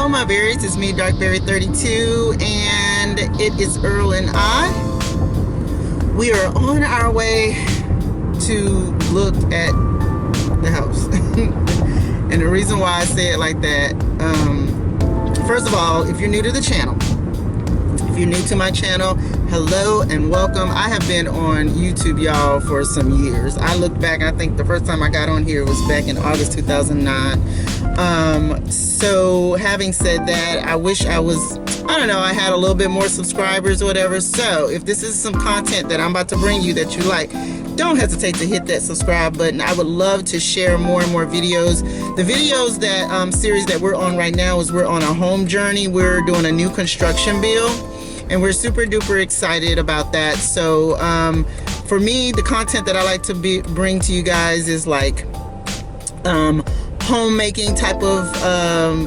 Hello my berries, it's me Darkberry32 and it is Earl and I. We are on our way to look at the house. And the reason why I say it like that, first of all, if you're new to the channel, if you're new to my channel, hello and welcome. I have been on YouTube, y'all, for some years. I look back, I think the first time I got on here was back in August 2009. So having said that, I wish I was, I don't know, I had a little bit more subscribers or whatever. So if this is some content that I'm about to bring you that you like, don't hesitate to hit that subscribe button. I would love to share more and more videos. The videos that series that we're on right now is we're on a home journey. We're doing a new construction build and we're super duper excited about that. So for me, the content that I like to bring to you guys is like homemaking type of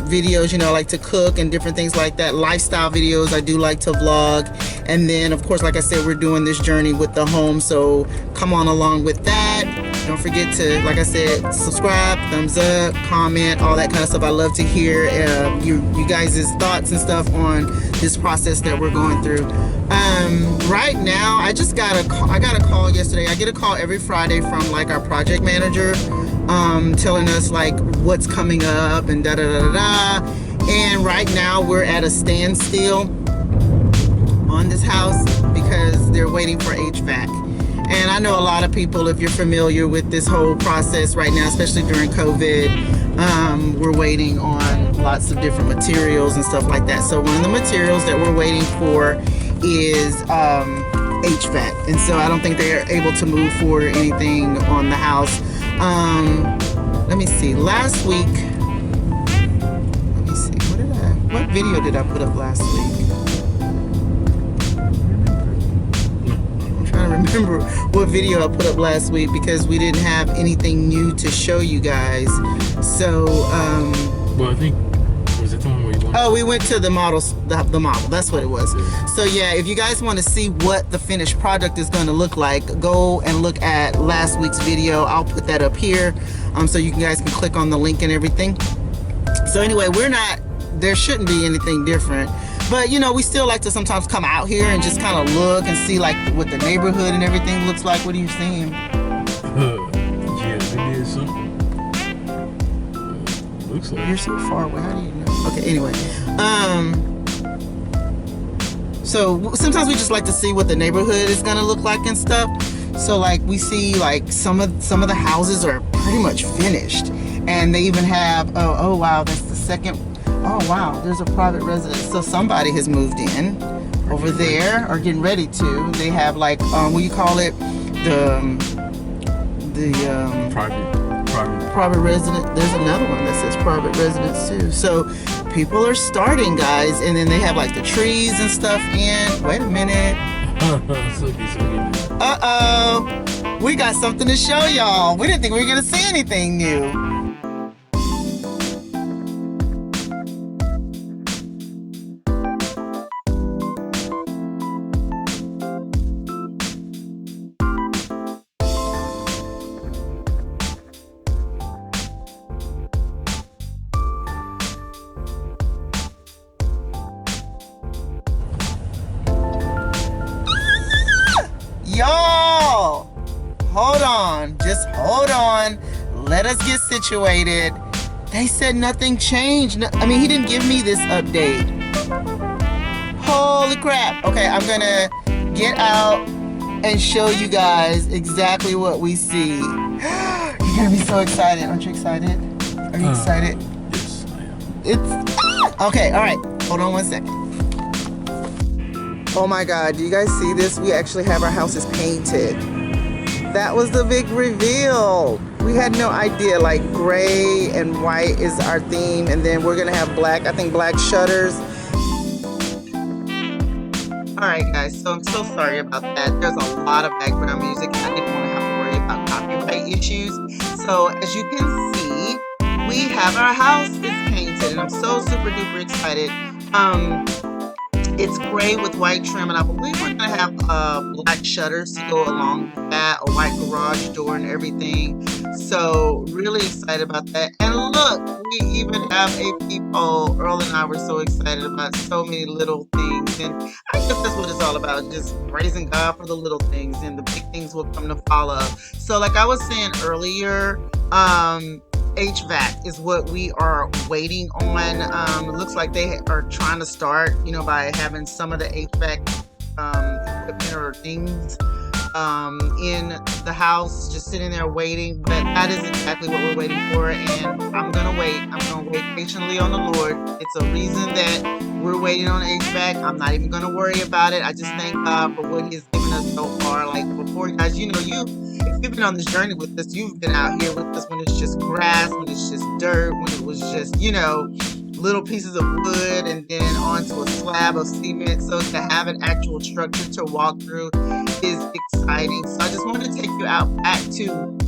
videos. You know, I like to cook and different things like that. Lifestyle videos, I do like to vlog. And then of course, like I said, we're doing this journey with the home, so come on along with that. Don't forget to, like I said, subscribe, thumbs up, comment, all that kind of stuff. I love to hear you guys' thoughts and stuff on this process that we're going through. Right now, I just got a call. I got a call yesterday. I get a call every Friday from like our project manager, telling us like what's coming up and da da da da. And right now we're at a standstill on this house because they're waiting for HVAC. And I know a lot of people, if you're familiar with this whole process right now, especially during COVID, we're waiting on lots of different materials and stuff like that. So one of the materials that we're waiting for is HVAC. And so I don't think they're able to move forward or anything on the house. Let me see, last week, let me see, what video did I put up last week? I'm trying to remember what video I put up last week because we didn't have anything new to show you guys. So, well, I think, was it the one where you went? Oh, we went to the models, the model, that's what it was. So yeah, if you guys want to see what the finished product is going to look like, go and look at last week's video. I'll put that up here, so you guys can click on the link and everything. So anyway, there shouldn't be anything different, but you know, we still like to sometimes come out here and just kind of look and see like what the neighborhood and everything looks like. What are you seeing? Yeah, they did something. Looks like. You're so far away, how do you know? Okay, anyway, so sometimes we just like to see what the neighborhood is gonna look like and stuff. So like we see like some of the houses are pretty much finished, and they even have oh wow, that's the second. Oh wow, there's a private residence. So somebody has moved in over there, or getting ready to. They have like what you call it, private residence. There's another one that says private residence too. So people are starting, guys, and then they have like the trees and stuff in. Wait a minute. Uh-oh. We got something to show y'all. We didn't think we were gonna see anything new. Y'all, hold on, just hold on. Let us get situated. They said nothing changed. I mean, he didn't give me this update. Holy crap. Okay, I'm gonna get out and show you guys exactly what we see. You're gonna be so excited. Aren't you excited? Are you excited? Yes, I am. It's okay, all right. Hold on one second. Oh my God, do you guys see this? We actually have our houses painted. That was the big reveal. We had no idea, like gray and white is our theme, and then we're gonna have black, I think black shutters. All right guys, so I'm so sorry about that. There's a lot of background music. I didn't want to have to worry about copyright issues. So as you can see, we have our house is painted and I'm so super duper excited. It's gray with white trim, and I believe we're gonna have black shutters to go along with that, a white garage door and everything. So really excited about that. And look, we even have a peephole. Earl and I were so excited about so many little things. And I guess that's what it's all about, just praising God for the little things, and the big things will come to follow. So like I was saying earlier, HVAC is what we are waiting on. It looks like they are trying to start, by having some of the HVAC equipment or things in the house, just sitting there waiting. But that is exactly what we're waiting for, and I'm gonna wait. I'm gonna wait patiently on the Lord. It's a reason that we're waiting on HVAC. I'm not even gonna worry about it. I just thank God for what He's given us so far. Like before, guys, if you've been on this journey with us, you've been out here with us when it's just grass, when it's just dirt, when it was just, little pieces of wood and then onto a slab of cement. So to have an actual structure to walk through is exciting. So I just want to take you out back to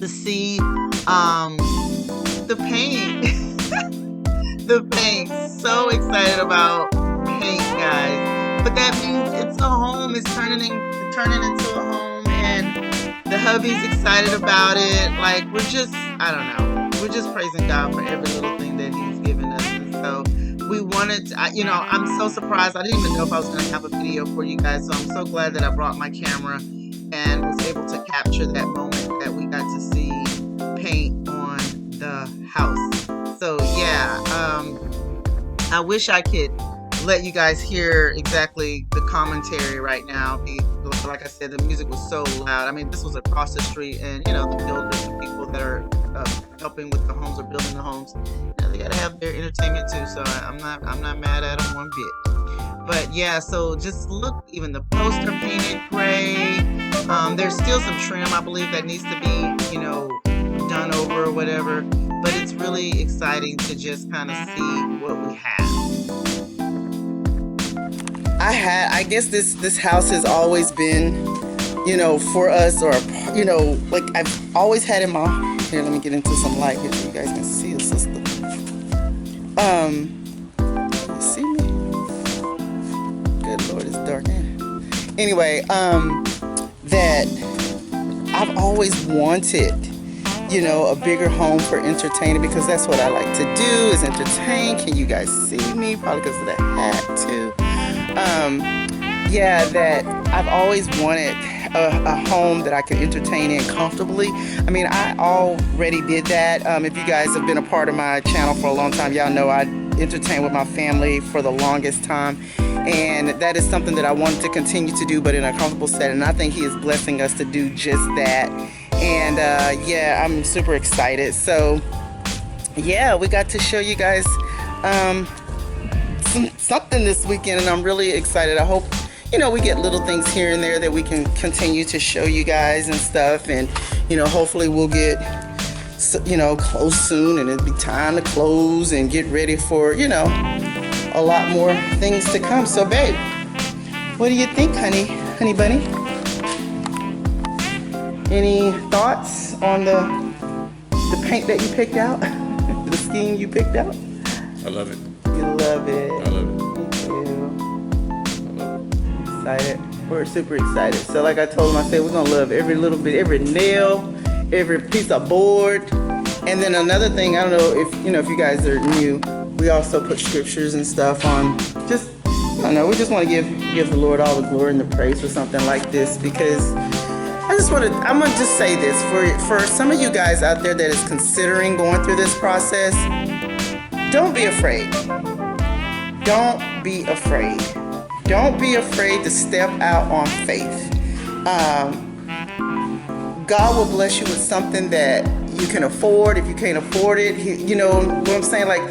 see the paint. The paint. So excited about paint, guys. But that means it's a home. It's turning into a home, and the hubby's excited about it. Like we're just praising God for every little thing that He's given us. And so we wanted to, I'm so surprised. I didn't even know if I was going to have a video for you guys. So I'm so glad that I brought my camera and was able to capture that moment that we got to see paint on the house. So yeah, I wish I could let you guys hear exactly the commentary right now. Like I said, the music was so loud. I mean, this was across the street, and the builders, the people that are helping with the homes or building the homes, they gotta have their entertainment too. So I'm not mad at them one bit. But yeah, so just look, even the poster painted gray. There's still some trim, I believe, that needs to be done over or whatever. But it's really exciting to just kind of see what we have. I guess this house has always been, for us, or, like I've always had in my, here, let me get into some light here so you guys can see the sister. You see me? Good Lord, it's dark. Anyway, that I've always wanted, a bigger home for entertaining, because that's what I like to do, is entertain. Can you guys see me? Probably because of the hat too. That I've always wanted a home that I could entertain in comfortably. I mean, I already did that. If you guys have been a part of my channel for a long time, y'all know I entertain with my family for the longest time, and that is something that I wanted to continue to do, but in a comfortable setting. And I think He is blessing us to do just that. And I'm super excited. So yeah, we got to show you guys something this weekend, and I'm really excited. I hope we get little things here and there that we can continue to show you guys and stuff, and hopefully we'll get close soon, and it'll be time to close and get ready for a lot more things to come. So babe, what do you think, honey bunny? Any thoughts on the paint that you picked out? The scheme you picked out? I love it. You love it. I love it. Me too. I love it. Excited. We're super excited. So like I told him, I said we're gonna love every little bit, every nail, every piece of board. And then another thing, I don't know if you guys are new, we also put scriptures and stuff on. Just, I don't know, we just want to give the Lord all the glory and the praise for something like this, because I'm gonna just say this for some of you guys out there that is considering going through this process. Don't be afraid. Don't be afraid. Don't be afraid to step out on faith. God will bless you with something that you can afford. If you can't afford it, you know what I'm saying? Like,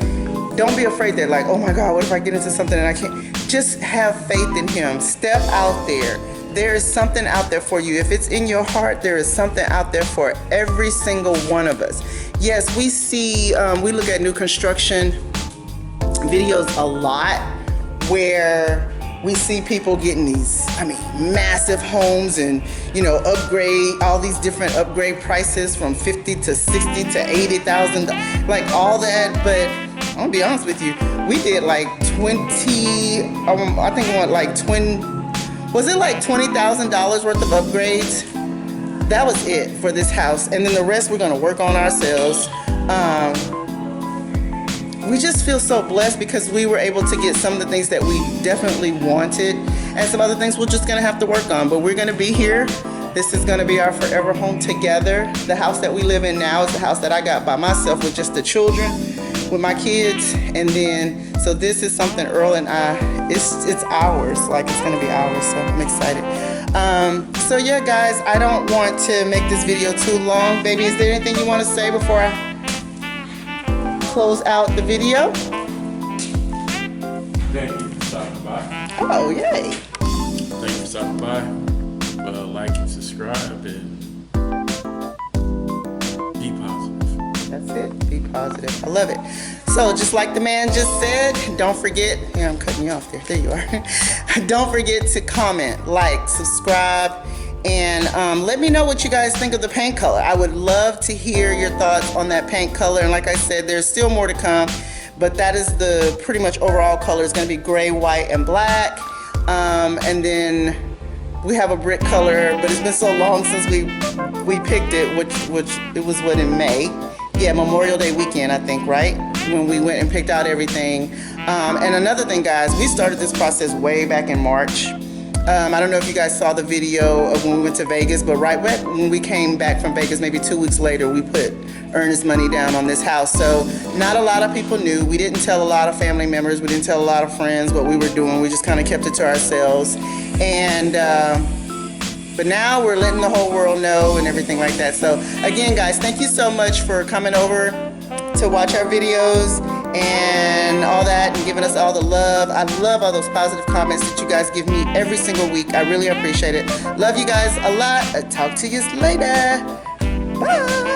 don't be afraid that, like, oh my God, what if I get into something and I can't? Just have faith in Him. Step out there. There is something out there for you. If it's in your heart, there is something out there for every single one of us. Yes, we see, we look at new construction videos a lot where we see people getting these, massive homes and, upgrade, all these different upgrade prices from $50,000 to $60,000 to $80,000, like all that. But I'm gonna be honest with you, we did like was it like $20,000 worth of upgrades that was it for this house. And then the rest we're gonna work on ourselves. We just feel so blessed because we were able to get some of the things that we definitely wanted, and some other things we're just gonna have to work on. But we're gonna be here. This is gonna be our forever home together. The house that we live in now is the house that I got by myself with just the children, with my kids. And then, so this is something Earl and I, it's ours. Like, it's gonna be ours, so I'm excited. So yeah, guys, I don't want to make this video too long. Baby, is there anything you wanna say before I close out the video? Thank you for stopping by. Oh, yay. Thank you for stopping by. Like and subscribe and be positive. That's it. Be positive. I love it. So just like the man just said, don't forget, yeah, I'm cutting you off there. There you are. Don't forget to comment, like, subscribe, and let me know what you guys think of the paint color. I would love to hear your thoughts on that paint color. And like I said, there's still more to come, but that is the pretty much overall color. It's going to be gray, white, and black. And then we have a brick color, but it's been so long since we picked it, which it was what, in May? Yeah, Memorial Day weekend, I think, right? When we went and picked out everything. And another thing, guys, we started this process way back in March. I don't know if you guys saw the video of when we went to Vegas, but right when we came back from Vegas, maybe 2 weeks later, we put earnest money down on this house. So not a lot of people knew. We didn't tell a lot of family members. We didn't tell a lot of friends what we were doing. We just kind of kept it to ourselves. And but now we're letting the whole world know and everything like that. So again, guys, thank you so much for coming over to watch our videos and all that, and giving us all the love. I love all those positive comments that you guys give me every single week. I really appreciate it. Love you guys a lot. Talk to you later. Bye.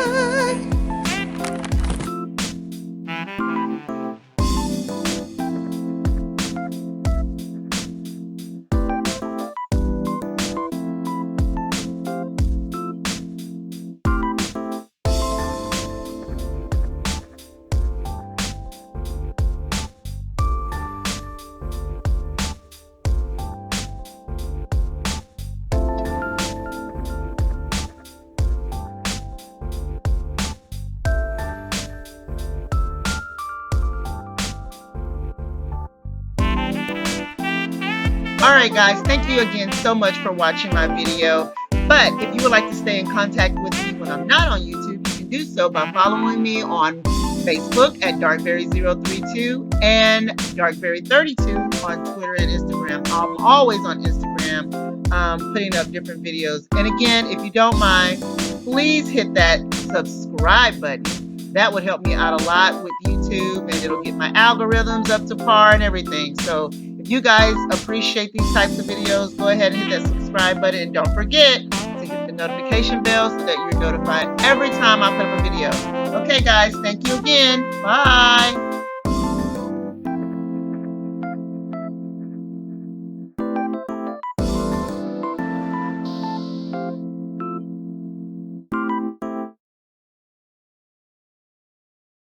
Alright guys, thank you again so much for watching my video. But if you would like to stay in contact with me when I'm not on YouTube, you can do so by following me on Facebook at Darkberry032 and Darkberry32 on Twitter and Instagram. I'm always on Instagram putting up different videos. And again, if you don't mind, please hit that subscribe button. That would help me out a lot with YouTube, and it'll get my algorithms up to par and everything. So if you guys appreciate these types of videos, go ahead and hit that subscribe button, and don't forget to hit the notification bell so that you're notified every time I put up a video. Okay guys, thank you again. Bye.